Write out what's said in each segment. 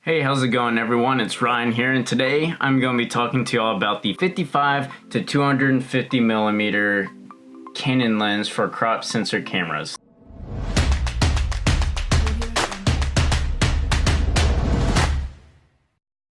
Hey, how's it going everyone? It's Ryan here, and today I'm going to be talking to y'all about the 55 to 250 millimeter Canon lens for crop sensor cameras.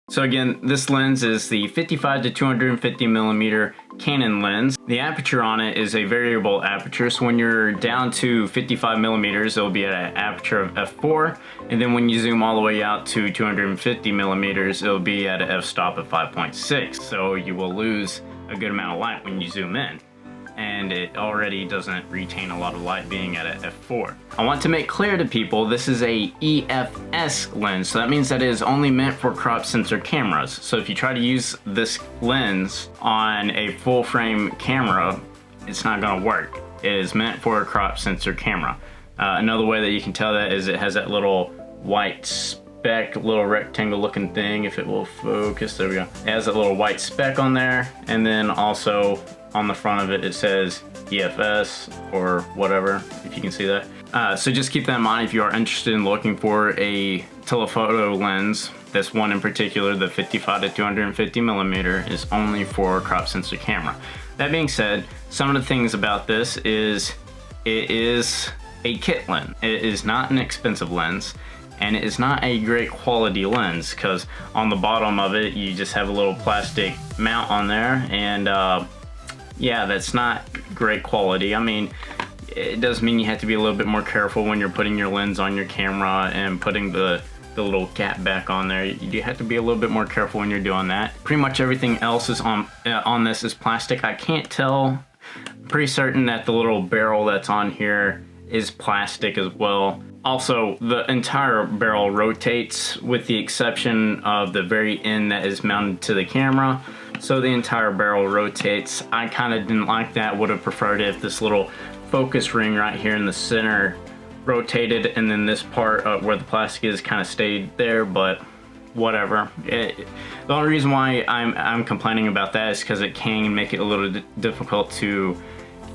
So again, this lens is the 55 to 250 millimeter Canon lens. The aperture on it is a variable aperture, so when you're down to 55 millimeters, it'll be at an aperture of f4, and then when you zoom all the way out to 250 millimeters, it'll be at an f-stop of 5.6. So you will lose a good amount of light when you zoom in, and it already doesn't retain a lot of light being at a f4. I want to make clear to people this is a EFS lens, so that means that it is only meant for crop sensor cameras. So if you try to use this lens on a full frame camera, it's not going to work. It is meant for a crop sensor camera. Another way that you can tell that is it has that little white speck, little rectangle looking thing, if it will focus, there we go. It has that little white speck on there, and then also on the front of it, it says EFS or whatever, if you can see that. So just keep that in mind if you are interested in looking for a telephoto lens. This one in particular, the 55 to 250 millimeter, is only for crop sensor camera. That being said, some of the things about this is it is a kit lens. It is not an expensive lens, and it is not a great quality lens because on the bottom of it, you just have a little plastic mount on there, and yeah, that's not great quality. I mean, it does mean you have to be a little bit more careful when you're putting your lens on your camera and putting the little cap back on there. You have to be a little bit more careful when you're doing that. Pretty much everything else is on this is plastic. I can't tell. I'm pretty certain that the little barrel that's on here is plastic as well. Also, the entire barrel rotates with the exception of the very end that is mounted to the camera. So the entire barrel rotates. I kind of didn't like that. Would have preferred if this little focus ring right here in the center rotated, and then this part where the plastic is kind of stayed there, but whatever. The only reason why I'm complaining about that is because it can make it a little difficult to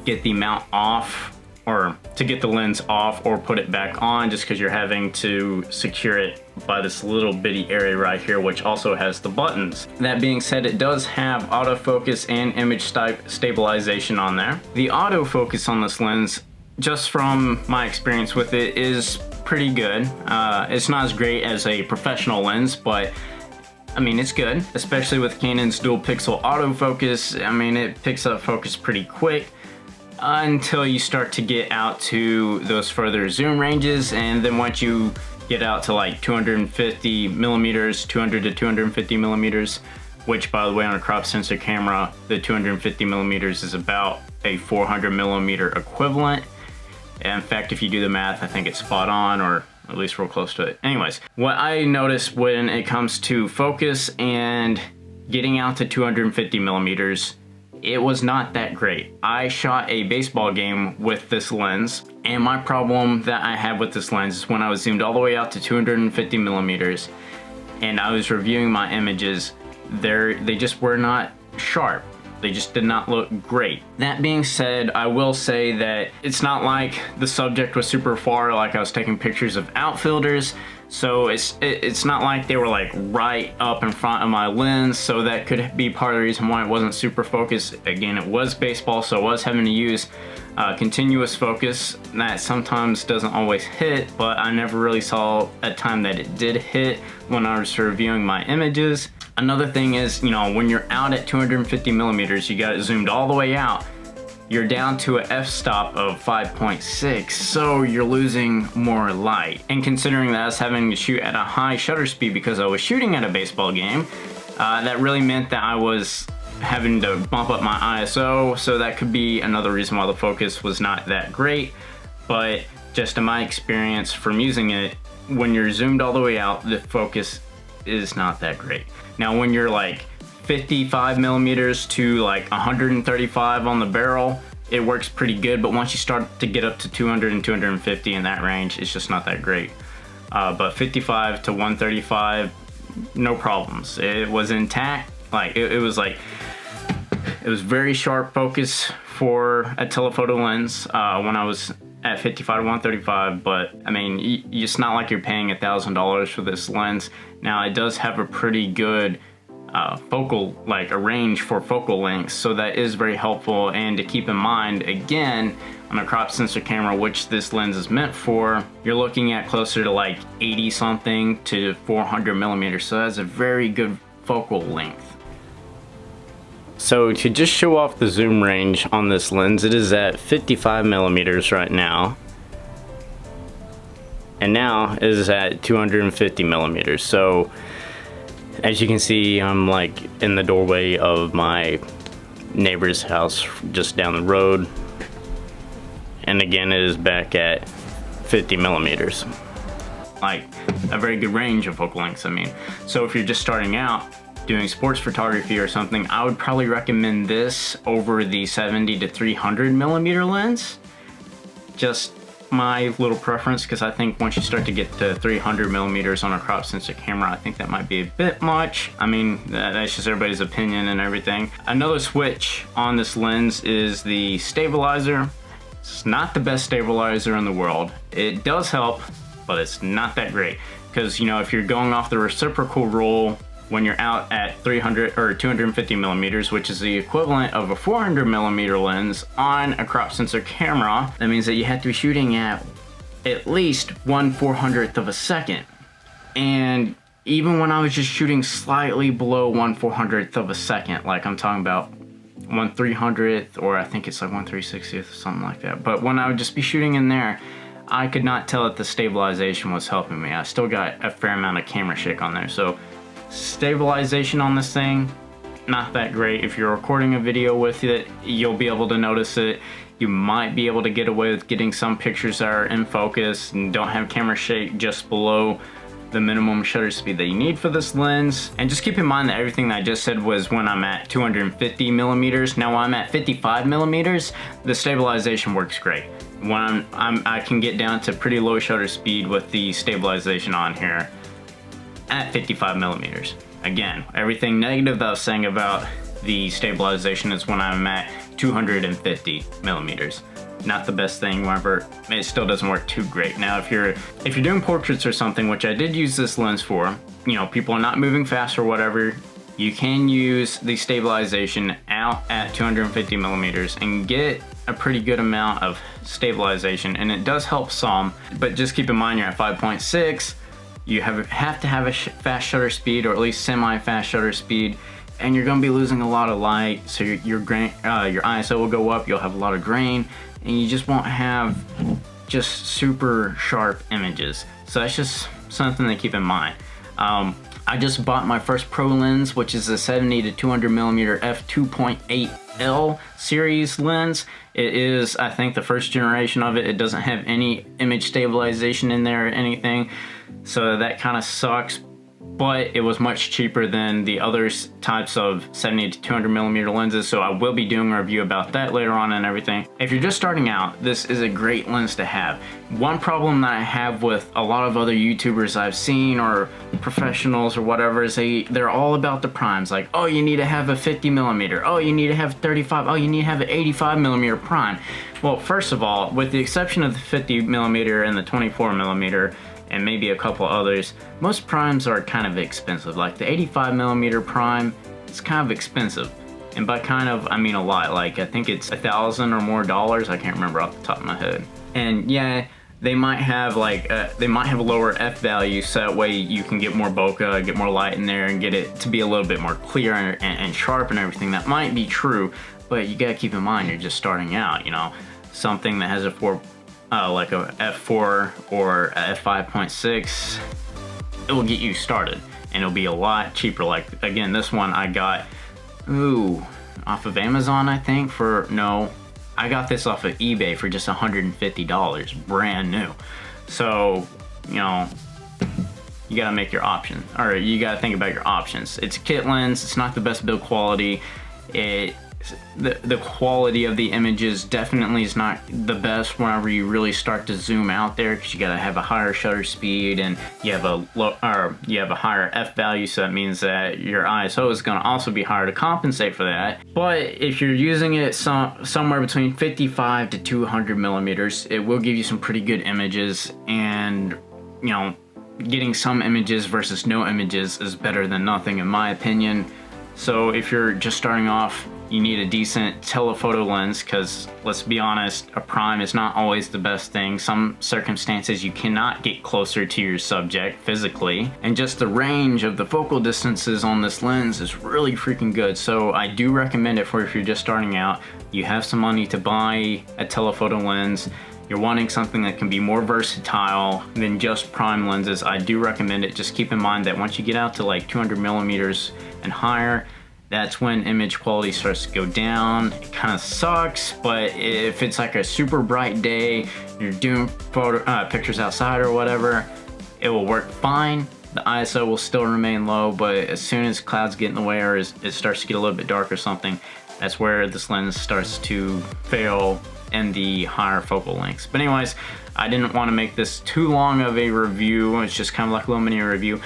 get the mount off, or to get the lens off or put it back on, just because you're having to secure it by this little bitty area right here, which also has the buttons. That being said, it does have autofocus and image stabilization on there. The autofocus on this lens, just from my experience with it, is pretty good. It's not as great as a professional lens, but I mean, it's good, especially with Canon's dual pixel autofocus. I mean, it picks up focus pretty quick until you start to get out to those further zoom ranges, and then once you get out to like 250 millimeters, 200 to 250 millimeters, which by the way on a crop sensor camera, the 250 millimeters is about a 400 millimeter equivalent. In fact, if you do the math, I think it's spot on, or at least real close to it. Anyways, what I noticed when it comes to focus and getting out to 250 millimeters, it was not that great. I shot a baseball game with this lens, and my problem that I had with this lens is when I was zoomed all the way out to 250 millimeters and I was reviewing my images, they just were not sharp. They just did not look great. That being said, I will say that it's not like the subject was super far, like I was taking pictures of outfielders, so it's not like they were like right up in front of my lens, so that could be part of the reason why it wasn't super focused. Again, it was baseball, so I was having to use continuous focus. That sometimes doesn't always hit, but I never really saw a time that it did hit when I was reviewing my images. Another thing is, you know, when you're out at 250 millimeters, you got it zoomed all the way out, you're down to a f-stop of 5.6, so you're losing more light. And considering that I was having to shoot at a high shutter speed because I was shooting at a baseball game, that really meant that I was having to bump up my ISO, so that could be another reason why the focus was not that great. But just in my experience from using it, when you're zoomed all the way out, the focus is not that great. Now when you're like 55 millimeters to like 135 on the barrel, it works pretty good, but once you start to get up to 200 and 250 in that range, it's just not that great. But 55 to 135, no problems. It was intact. Like it was very sharp focus for a telephoto lens when I was at 55 to 135, but I mean, it's not like you're paying $1,000 for this lens. Now it does have a pretty good a range for focal lengths, so that is very helpful. And to keep in mind, again, on a crop sensor camera, which this lens is meant for, you're looking at closer to like 80 something to 400 millimeters, so that's a very good focal length. So to just show off the zoom range on this lens, it is at 55 millimeters right now, and now it is at 250 millimeters. So as you can see, I'm like in the doorway of my neighbor's house just down the road, and again it is back at 50 millimeters. Like a very good range of focal lengths, I mean. So if you're just starting out doing sports photography or something, I would probably recommend this over the 70 to 300 millimeter lens. Just my little preference, because I think once you start to get to 300 millimeters on a crop sensor camera, I think that might be a bit much. I mean, that's just everybody's opinion and everything. Another switch on this lens is the stabilizer. It's not the best stabilizer in the world. It does help, but it's not that great, because, you know, if you're going off the reciprocal rule when you're out at 300 or 250 millimeters, which is the equivalent of a 400 millimeter lens on a crop sensor camera, that means that you have to be shooting at least 1/400th of a second. And even when I was just shooting slightly below 1/400th of a second, like I'm talking about 1/300th, or I think it's like 1/360th or something like that, but when I would just be shooting in there, I could not tell that the stabilization was helping me. I still got a fair amount of camera shake on there. So stabilization on this thing, not that great. If you're recording a video with it, you'll be able to notice it. You might be able to get away with getting some pictures that are in focus and don't have camera shake just below the minimum shutter speed that you need for this lens. And just keep in mind that everything that I just said was when I'm at 250 millimeters. Now when I'm at 55 millimeters, the stabilization works great. When I can get down to pretty low shutter speed with the stabilization on here at 55 millimeters. Again, everything negative that I was saying about the stabilization is when I'm at 250 millimeters. Not the best thing, however, it still doesn't work too great. Now, if you're doing portraits or something, which I did use this lens for, you know, people are not moving fast or whatever, you can use the stabilization out at 250 millimeters and get a pretty good amount of stabilization, and it does help some, but just keep in mind you're at 5.6, you have to have a fast shutter speed, or at least semi-fast shutter speed, and you're gonna be losing a lot of light, so your ISO will go up, you'll have a lot of grain, and you just won't have just super sharp images. So that's just something to keep in mind. I just bought my first pro lens, which is a 70 to 200 millimeter f2.8L series lens. It is, I think, the first generation of it. It doesn't have any image stabilization in there or anything, so that kind of sucks. But it was much cheaper than the other types of 70 to 200 millimeter lenses, so I will be doing a review about that later on and everything. If you're just starting out, this is a great lens to have. One problem that I have with a lot of other YouTubers I've seen, or professionals or whatever, is they're all about the primes. Like, oh, you need to have a 50 millimeter. Oh, you need to have 35. Oh, you need to have an 85 millimeter prime. Well, first of all, with the exception of the 50 millimeter and the 24 millimeter, and maybe a couple others, most primes are kind of expensive. Like the 85 millimeter prime, it's kind of expensive. And by kind of, I mean a lot. Like, I think it's $1,000 or more dollars. I can't remember off the top of my head. And yeah, they might have like, they might have a lower F value, so that way you can get more bokeh, get more light in there, and get it to be a little bit more clear and sharp and everything. That might be true, but you gotta keep in mind you're just starting out, you know. Something that has a like a f4 or a f5.6, it will get you started, and it'll be a lot cheaper. Like, again, this one I got, off of Amazon, I think, I got this off of eBay for just $150, brand new. So, you know, you gotta make your option, or you gotta think about your options. It's a kit lens, it's not the best build quality. The quality of the images definitely is not the best whenever you really start to zoom out there, because you gotta have a higher shutter speed, and you have a higher f value, so that means that your ISO is gonna also be higher to compensate for that. But if you're using it somewhere between 55 to 200 millimeters, it will give you some pretty good images, and you know, getting some images versus no images is better than nothing in my opinion. So if you're just starting off, you need a decent telephoto lens, because let's be honest, a prime is not always the best thing. Some circumstances you cannot get closer to your subject physically, and just the range of the focal distances on this lens is really freaking good. So I do recommend it for if you're just starting out, you have some money to buy a telephoto lens, you're wanting something that can be more versatile than just prime lenses, I do recommend it. Just keep in mind that once you get out to like 200 millimeters and higher, that's when image quality starts to go down. It kind of sucks, but if it's like a super bright day, you're doing pictures outside or whatever, it will work fine. The ISO will still remain low, but as soon as clouds get in the way or it starts to get a little bit dark or something, that's where this lens starts to fail in the higher focal lengths. But anyways, I didn't want to make this too long of a review. It's just kind of like a little mini review.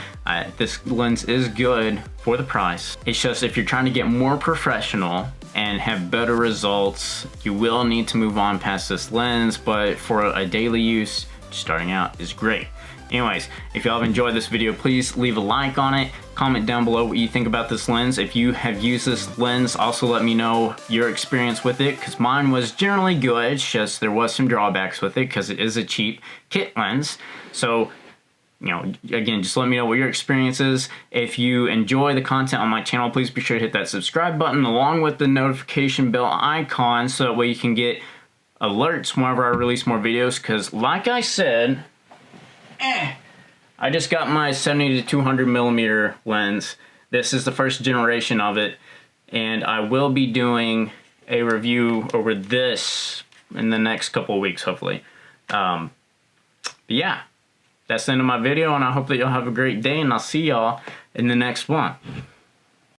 This lens is good for the price. It's just if you're trying to get more professional and have better results, you will need to move on past this lens, but for a daily use, starting out is great. Anyways, if y'all have enjoyed this video, please leave a like on it. Comment down below what you think about this lens. If you have used this lens, also let me know your experience with it, because mine was generally good. It's just there was some drawbacks with it because it is a cheap kit lens. So, you know, again, just let me know what your experience is. If you enjoy the content on my channel, please be sure to hit that subscribe button along with the notification bell icon, so that way you can get alerts whenever I release more videos, because like I said, I just got my 70 to 200 millimeter lens. This is the first generation of it, and I will be doing a review over this in the next couple of weeks, hopefully. But yeah, that's the end of my video, and I hope that y'all have a great day, and I'll see y'all in the next one.